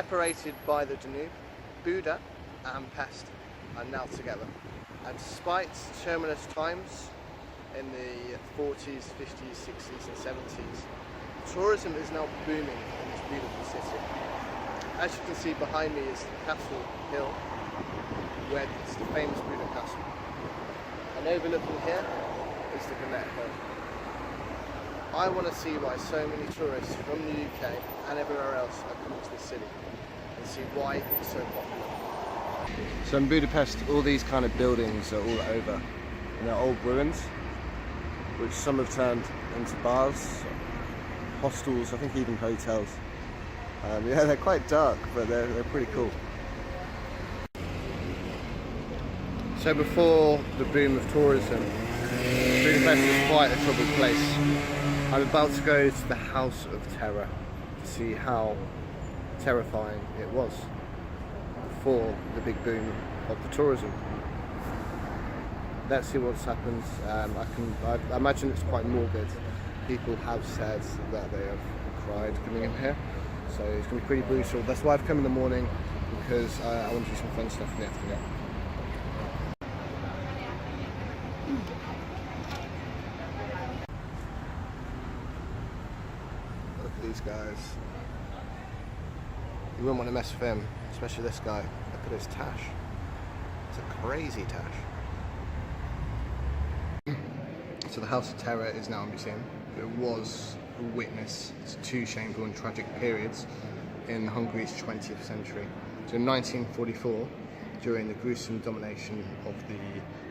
Separated by the Danube, Buda and Pest are now together. And despite tumultuous times in the 40s, 50s, 60s and 70s, tourism is now booming in this beautiful city. As you can see behind me is the Castle Hill, where it's the famous Buda Castle. And overlooking here is the Hill. I want to see why so many tourists from the UK and everywhere else are coming to this city and see why it's so popular. So in Budapest, all these kind of buildings are all over, and they're old ruins, which some have turned into bars, hostels, I think even hotels. Yeah, they're quite dark, but they're pretty cool. So before the boom of tourism, Budapest was quite a troubled place. I'm about to go to the House of Terror to see how terrifying it was before the big boom of the tourism. Let's see what's happened. I imagine it's quite morbid. People have said that they have cried coming in here, so it's going to be pretty brutal. That's why I've come in the morning, because I want to do some fun stuff in the afternoon. Look at these guys. You wouldn't want to mess with him, especially this guy. Look at his tash. It's a crazy tash. So the House of Terror is now a museum. It was a witness to two shameful and tragic periods in Hungary's 20th century. So in 1944, during the gruesome domination of the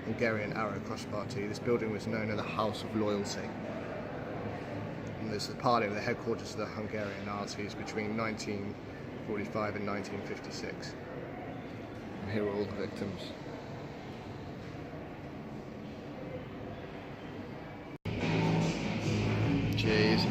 Hungarian Arrow Cross Party, this building was known as the House of Loyalty. And this is part of the headquarters of the Hungarian Nazis between 1945 and 1956. And here are all the victims. Jesus.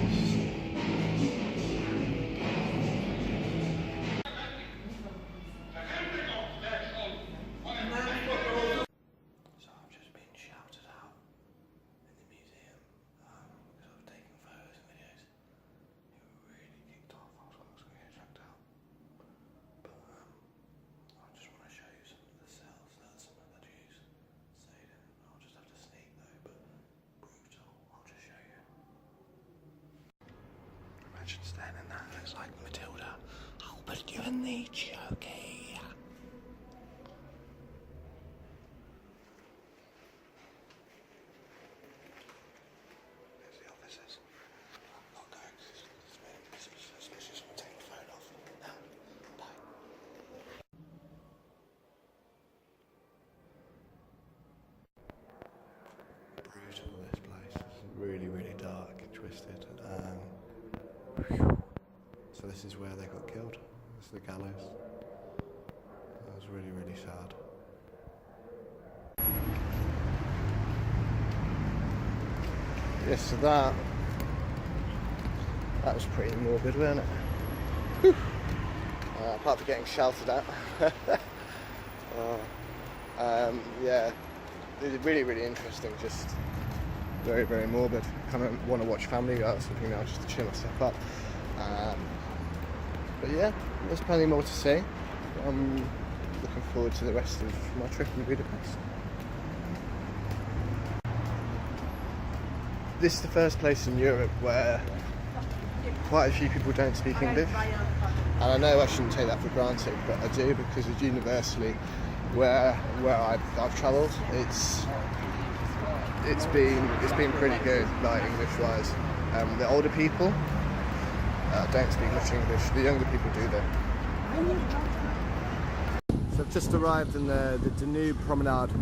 Standing there, looks like Matilda. I'll put you in the chokey. There's the officers. I'll go. It's been suspicious. We'll take the phone off. Now, bye. Brutal, this place. It's really, really dark and twisted. So this is where they got killed. This is the gallows. That was really, really sad. Yes, so that was pretty morbid, wasn't it? Whew. Apart from getting shouted at. Yeah, it's really, really interesting. Just very, very morbid. Kind of want to watch Family Guy or something now, just to cheer myself up. But yeah, there's plenty more to see. I'm looking forward to the rest of my trip in Budapest. This is the first place in Europe where quite a few people don't speak English. And I know I shouldn't take that for granted, but I do, because it's universally where I've travelled. It's been pretty good, like English-wise. The older people don't speak much English. The younger people do though. So I've just arrived in the Danube promenade.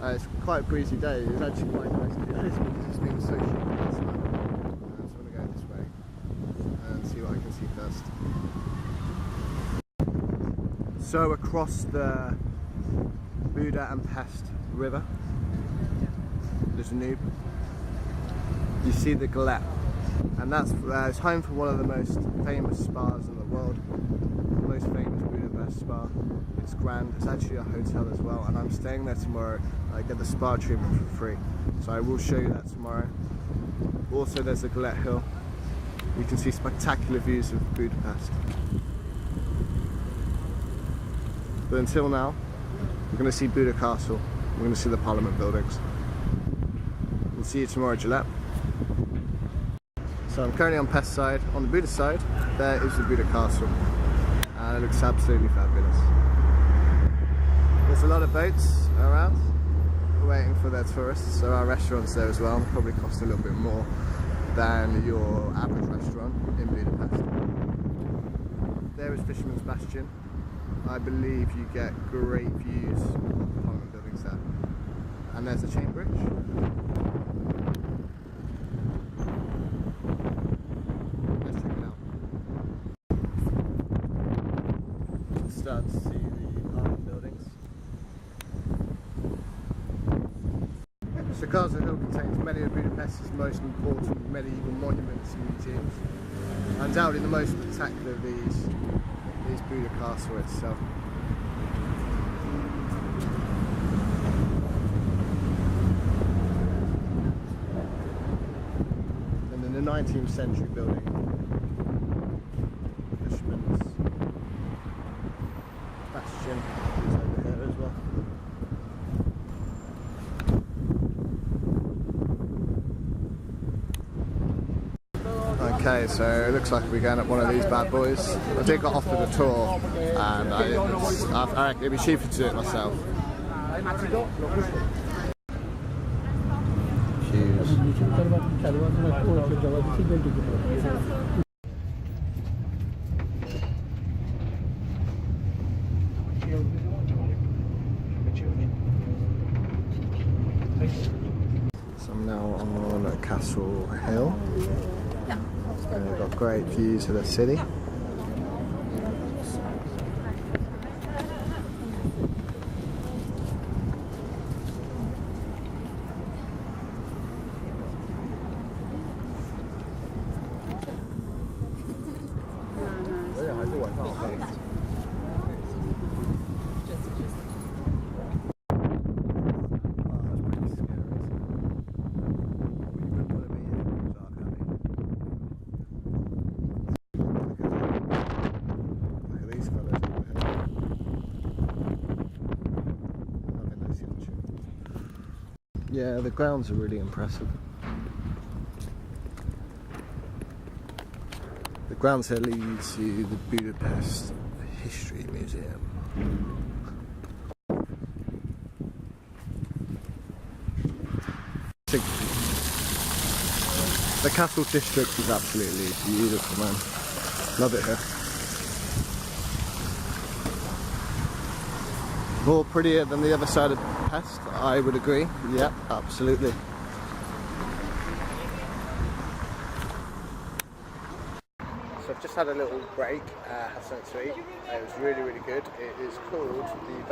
It's quite a breezy day. It's actually quite nice to be honest, because it's been so short. So I'm going to go this way and see what I can see first. So across the Buda and Pest river, the Danube, you see the Galette. And that's it's home for one of the most famous spas in the world, the most famous Budapest spa. It's grand. It's actually a hotel as well, and I'm staying there tomorrow. I get the spa treatment for free, so I will show you that tomorrow. Also, there's the Galette Hill. You can see spectacular views of Budapest. But until now, we're going to see Buda Castle. We're going to see the Parliament buildings. We'll see you tomorrow, Gillette. So I'm currently on Pest side. On the Buda side, there is the Buda Castle. And it looks absolutely fabulous. There's a lot of boats around waiting for their tourists. There are restaurants there as well. They probably cost a little bit more than your average restaurant in Budapest. There is Fisherman's Bastion. I believe you get great views of the Parliament buildings there. And there's the chain bridge. Let's check it out. Start to see the Parliament buildings. So Castle Hill contains many of Budapest's most important medieval monuments and museums. Undoubtedly the most spectacular of these is Buda Castle itself. And then the 19th century building, Fisherman's Bastion, is over here as well. Okay, so it looks like we're going up one of these bad boys. I did get offered a tour, and I reckon it'd be cheaper to do it myself. Queues. So I'm now on Castle Hill. We've got great views of the city. Yeah, the grounds are really impressive. The grounds here lead to the Budapest History Museum. The Castle District is absolutely beautiful, man. Love it here. More prettier than the other side of Pest, I would agree. Yeah, absolutely. So I've just had a little break, had something to eat. It was really, really good. It is called the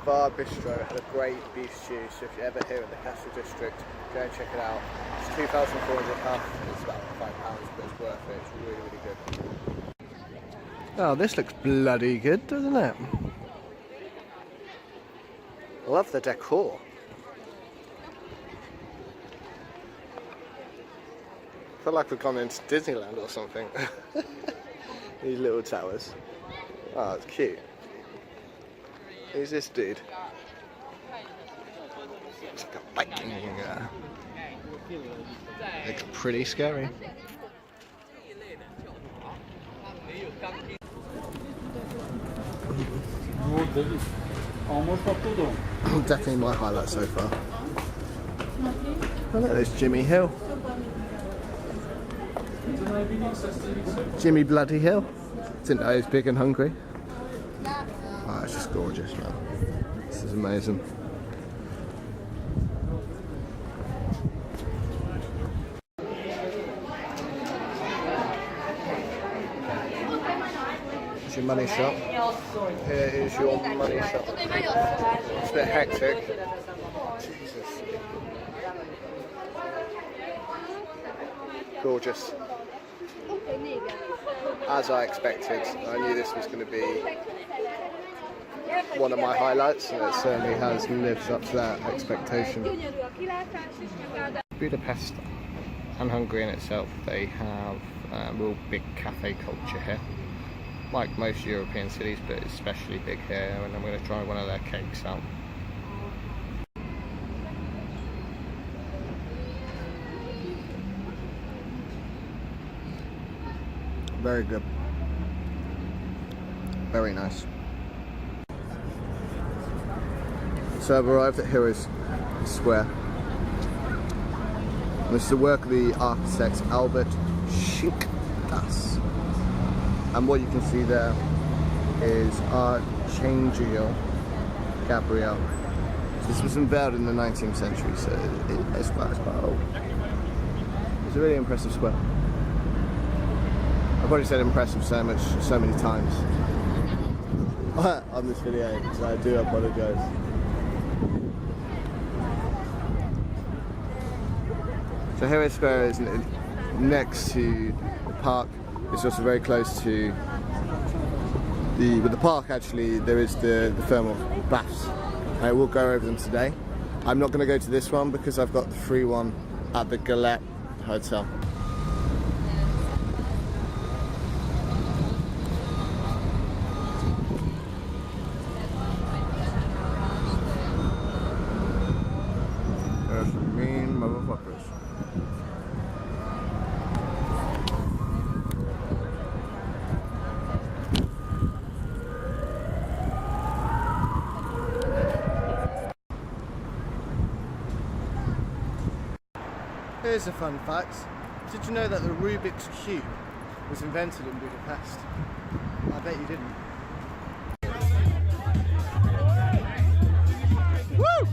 Bar Bistro. It had a great beef stew, so if you're ever here in the Castle District, go and check it out. It's 2,400 half. It's about £5, but it's worth it. It's really, really good. Oh, this looks bloody good, doesn't it? I love the decor. I feel like we've gone into Disneyland or something. These little towers. Oh, it's cute. Who's this dude? It's like a Viking. Looks pretty scary. Definitely my highlight so far. Oh, look, there's Jimmy Hill. Jimmy Bloody Hill. Didn't know he was big and hungry. Oh, it's just gorgeous, man. This is amazing. It's your money shop. Here is your money shop. It's a bit hectic. Jesus. Gorgeous. As I expected, I knew this was going to be one of my highlights, and it certainly has lived up to that expectation. Budapest and Hungary in itself, they have a real big cafe culture here. like most European cities, but it's especially big here, and I'm going to try one of their cakes out. Very good. Very nice. So I've arrived at Heroes Square. This is the work of the architect Albert Schinktas. And what you can see there is Archangel Gabriel. So this was unveiled in the 19th century, so it's quite old. It's a really impressive square. I've already said impressive so many times on this video, so I do apologise. So Heroes Square is next to the park. It's also very close to the park. Actually, there is the thermal baths. I will go over them today. I'm not going to go to this one because I've got the free one at the GetAbout hotel. There's some mean motherfuckers. Here's a fun fact. Did you know that the Rubik's Cube was invented in Budapest? I bet you didn't. Woo!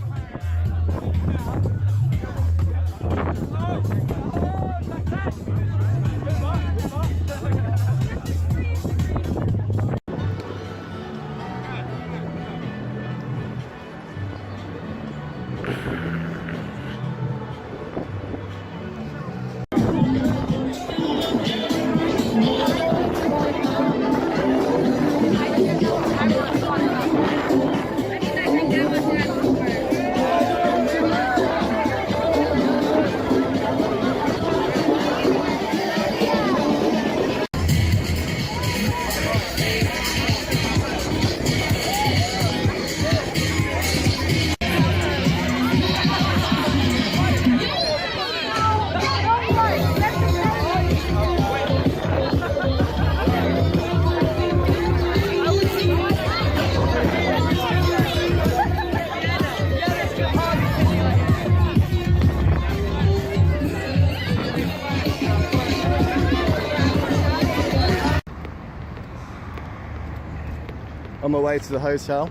On my way to the hotel.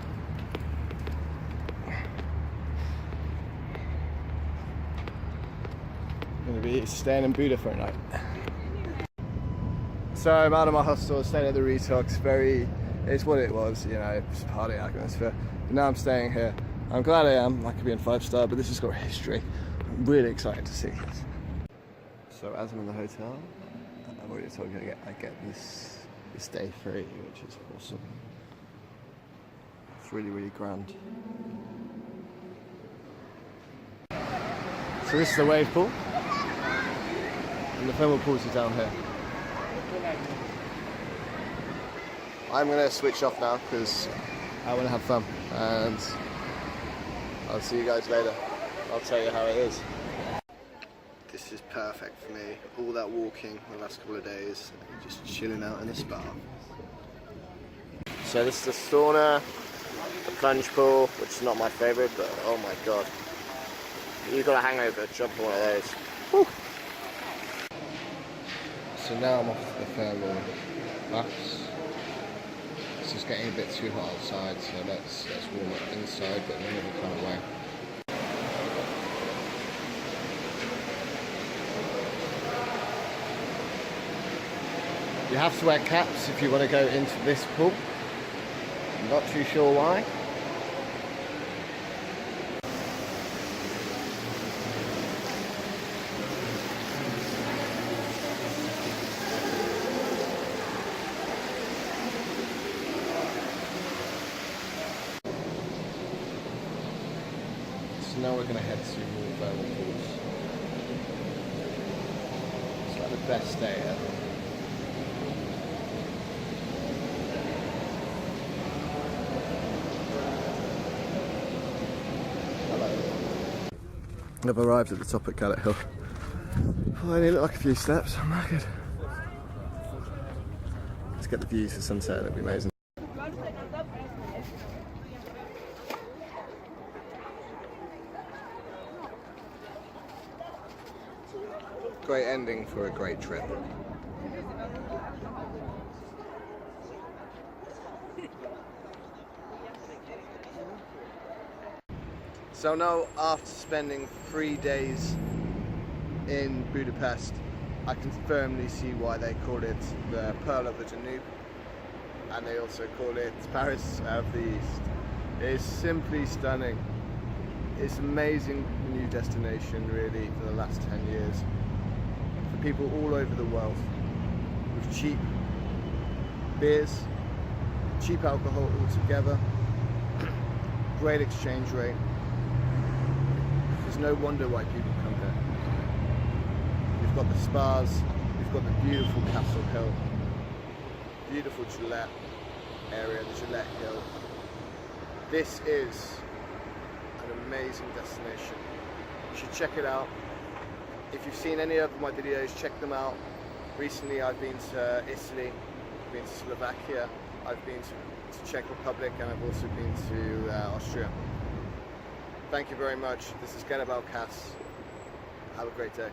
I'm going to be staying in Buda for a night. So I'm out of my hostel, staying at the Retox. It's what it was, you know, it's a party atmosphere. But now I'm staying here. I'm glad I am. I could be in 5-star, but this has got history. I'm really excited to see this. So as I'm in the hotel, I've already told you I get this day free, which is awesome. It's really, really grand. So this is the wave pool, and the thermal pools are down here. I'm going to switch off now because I want to have fun, and I'll see you guys later. I'll tell you how it is. This is perfect for me. All that walking the last couple of days, just chilling out in the spa. So this is the sauna. The plunge pool, which is not my favourite, but oh my god. You've got a hangover, jump on one of those. Woo. So now I'm off to the thermal baths. It's just getting a bit too hot outside, so let's warm up inside, but in another kind of way. You have to wear caps if you want to go into this pool. Not too sure why. So now we're going to head to more thermal pools. It's like the best day ever. I've arrived at the top of Gallet Hill. Well, only look like a few steps. I'm not good. Let's get the views of the sunset. It'll be amazing. Great ending for a great trip. So now, after spending 3 days in Budapest, I can firmly see why they call it the Pearl of the Danube, and they also call it Paris of the East. It's simply stunning. It's an amazing new destination, really, for the last 10 years. For people all over the world, with cheap beers, cheap alcohol altogether, great exchange rate. There's no wonder why people come here. You've got the spas, you've got the beautiful Castle Hill, beautiful Gillette area, the Gillette Hill. This is an amazing destination. You should check it out. If you've seen any of my videos, check them out. Recently I've been to Italy, I've been to Slovakia, I've been to Czech Republic, and I've also been to Austria. Thank you very much. This is GetAbout Cass. Have a great day.